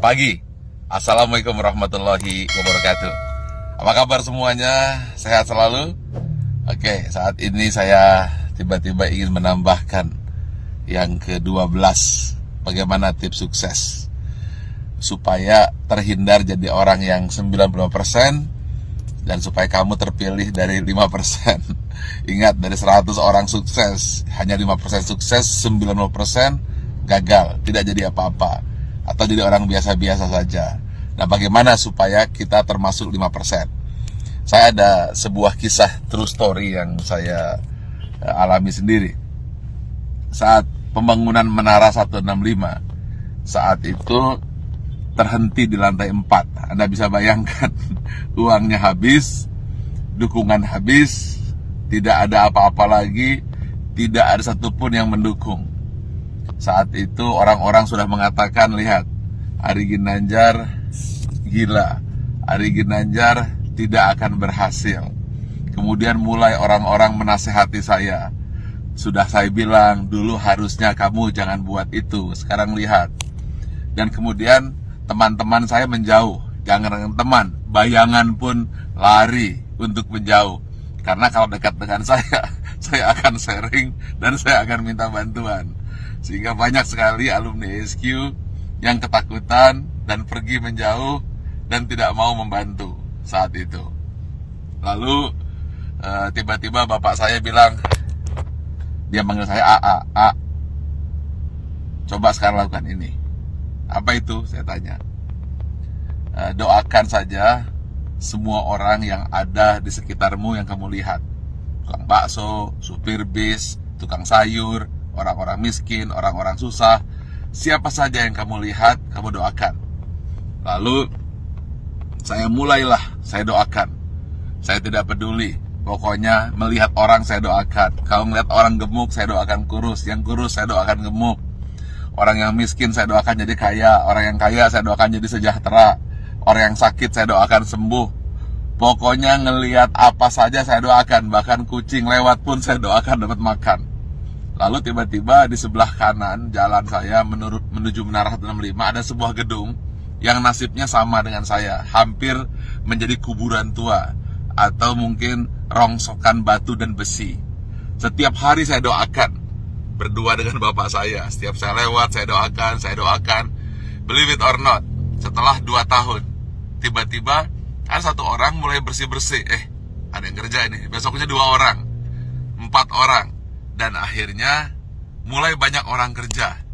pagi. Assalamualaikum warahmatullahi wabarakatuh. Apa kabar semuanya? Sehat selalu? Oke, saat ini saya tiba-tiba ingin menambahkan yang ke-12. Bagaimana tips sukses supaya terhindar jadi orang yang 95% dan supaya kamu terpilih dari 5%. Ingat, dari 100 orang sukses, hanya 5% sukses, 90% gagal, tidak jadi apa-apa, atau jadi orang biasa-biasa saja. Nah, bagaimana supaya kita termasuk 5%? Saya ada sebuah kisah true story yang saya alami sendiri. Saat pembangunan Menara 165, saat itu terhenti di lantai 4. Anda bisa bayangkan, uangnya habis, dukungan habis, tidak ada apa-apa lagi, tidak ada satupun yang mendukung. Saat itu orang-orang sudah mengatakan, lihat, Ari Ginanjar gila, Ari Ginanjar tidak akan berhasil. Kemudian mulai orang-orang menasehati saya. Sudah saya bilang, dulu harusnya kamu jangan buat itu, sekarang lihat. Dan kemudian teman-teman saya menjauh. Jangan teman, bayangan pun lari untuk menjauh. Karena kalau dekat dengan saya akan sharing dan saya akan minta bantuan. Sehingga banyak sekali alumni SQ yang ketakutan dan pergi menjauh dan tidak mau membantu saat itu. Lalu tiba-tiba bapak saya bilang, dia manggil saya A, coba sekarang lakukan ini. Apa itu? Saya tanya. Doakan saja semua orang yang ada di sekitarmu yang kamu lihat. Tukang bakso, supir bis, tukang sayur, orang-orang miskin, orang-orang susah. Siapa saja yang kamu lihat, kamu doakan. Lalu saya doakan. Saya tidak peduli. Pokoknya melihat orang saya doakan. Kalau melihat orang gemuk, saya doakan kurus. Yang kurus saya doakan gemuk. Orang yang miskin saya doakan jadi kaya. Orang yang kaya saya doakan jadi sejahtera. Orang yang sakit saya doakan sembuh. Pokoknya ngelihat apa saja saya doakan. Bahkan kucing lewat pun saya doakan dapat makan. Lalu tiba-tiba di sebelah kanan jalan saya menuju Menara 165 ada sebuah gedung yang nasibnya sama dengan saya. Hampir menjadi kuburan tua. Atau mungkin rongsokan batu dan besi. Setiap hari saya doakan. Berdua dengan bapak saya. Setiap saya lewat saya doakan. Believe it or not, setelah 2 tahun tiba-tiba ada satu orang mulai bersih-bersih. Ada yang kerja ini. Besoknya 2 orang, 4 orang. Dan akhirnya mulai banyak orang kerja.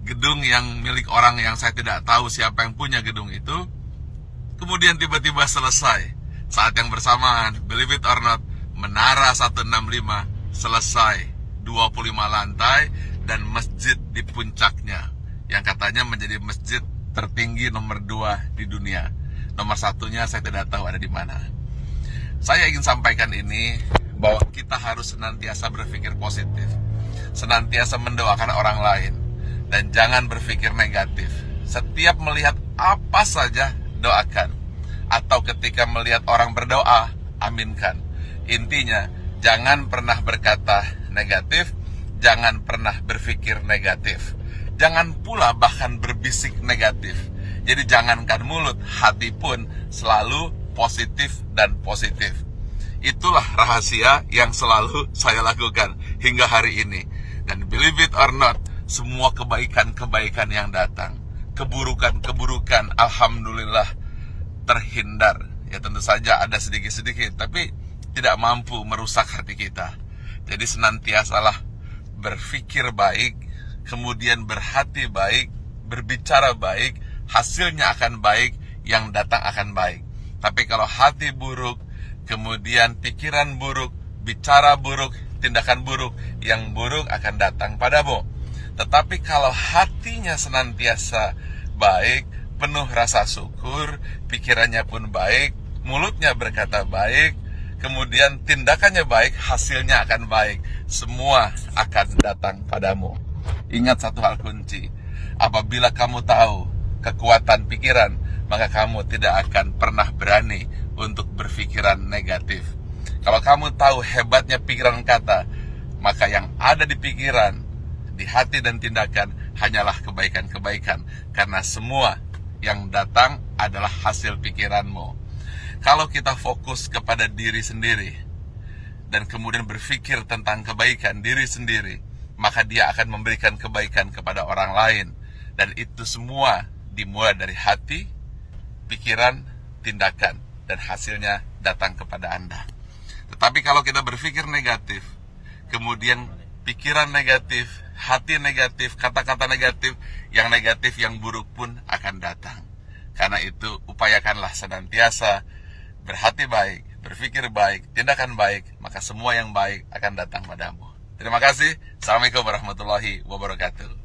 Gedung yang milik orang yang saya tidak tahu siapa yang punya gedung itu, kemudian tiba-tiba selesai. Saat yang bersamaan, believe it or not, Menara 165 selesai, 25 lantai dan masjid di puncaknya, yang katanya menjadi masjid tertinggi nomor 2 di dunia. Nomor 1-nya saya tidak tahu ada di mana. Saya ingin sampaikan ini, bahwa kita harus senantiasa berpikir positif, senantiasa mendoakan orang lain, dan jangan berpikir negatif. Setiap melihat apa saja, doakan. Atau ketika melihat orang berdoa, aminkan. Intinya, jangan pernah berkata negatif, jangan pernah berpikir negatif. Jangan pula bahkan berbisik negatif. Jadi jangankan mulut, hati pun selalu positif dan positif. Itulah rahasia yang selalu saya lakukan hingga hari ini. Dan believe it or not, semua kebaikan-kebaikan yang datang, keburukan-keburukan, alhamdulillah terhindar. Ya tentu saja ada sedikit-sedikit, tapi tidak mampu merusak hati kita. Jadi senantiasalah berpikir baik, kemudian berhati baik, berbicara baik, hasilnya akan baik, yang datang akan baik. Tapi kalau hati buruk, kemudian pikiran buruk, bicara buruk, tindakan buruk, yang buruk akan datang padamu. Tetapi kalau hatinya senantiasa baik, penuh rasa syukur, pikirannya pun baik, mulutnya berkata baik, kemudian tindakannya baik, hasilnya akan baik. Semua akan datang padamu. Ingat satu hal kunci, apabila kamu tahu kekuatan pikiran, maka kamu tidak akan pernah berani untuk berpikiran negatif. Kalau kamu tahu hebatnya pikiran kata, maka yang ada di pikiran, di hati dan tindakan hanyalah kebaikan-kebaikan. Karena semua yang datang adalah hasil pikiranmu. Kalau kita fokus kepada diri sendiri dan kemudian berpikir tentang kebaikan diri sendiri, maka dia akan memberikan kebaikan kepada orang lain. Dan itu semua dimulai dari hati, pikiran, tindakan, dan hasilnya datang kepada Anda. Tetapi kalau kita berpikir negatif, kemudian pikiran negatif, hati negatif, kata-kata negatif, yang buruk pun akan datang. Karena itu upayakanlah senantiasa berhati baik, berpikir baik, tindakan baik, maka semua yang baik akan datang padamu. Terima kasih. Assalamualaikum warahmatullahi wabarakatuh.